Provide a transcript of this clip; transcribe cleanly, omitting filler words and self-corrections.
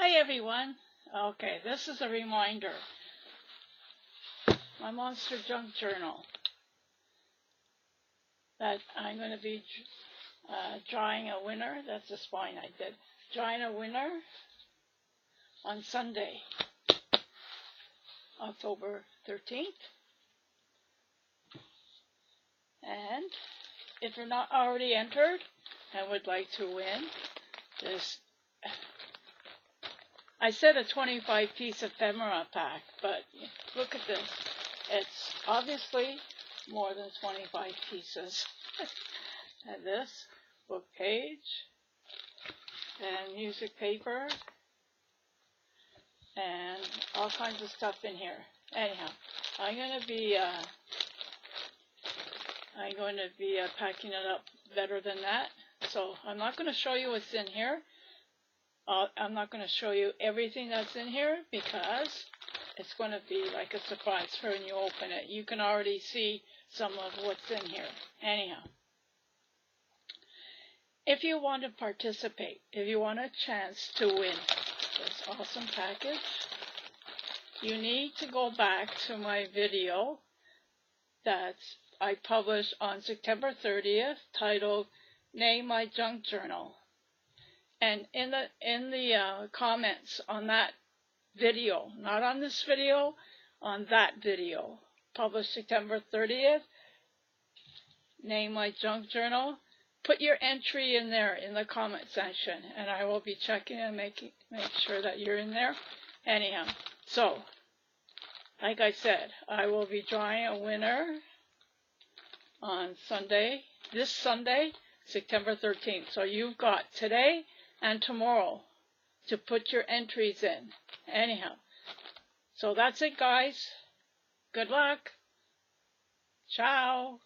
Hi everyone. Okay, this is a reminder. My Monster Junk Journal that I'm going to be drawing a winner. That's the spine I did. Drawing a winner on Sunday, October 13th. And if you're not already entered and would like to win this, I said a 25-piece ephemera pack, but look at this. It's obviously more than 25 pieces. And this book page and music paper and all kinds of stuff in here. Anyhow, I'm going to be packing it up better than that. So I'm not going to show you what's in here. I'm not going to show you everything that's in here because it's going to be like a surprise for when you open it. You can already see some of what's in here. Anyhow, if you want to participate, if you want a chance to win this awesome package, you need to go back to my video that I published on September 30th titled Name My Junk Journal. And in the comments on that video, not on this video, on that video, published September 30th, Name My Junk Journal, put your entry in there in the comment section, and I will be checking and make sure that you're in there. Anyhow, so, like I said, I will be drawing a winner on Sunday, this Sunday, September 13th. So you've got today and tomorrow to put your entries in. Anyhow, so that's it, guys. Good luck. Ciao.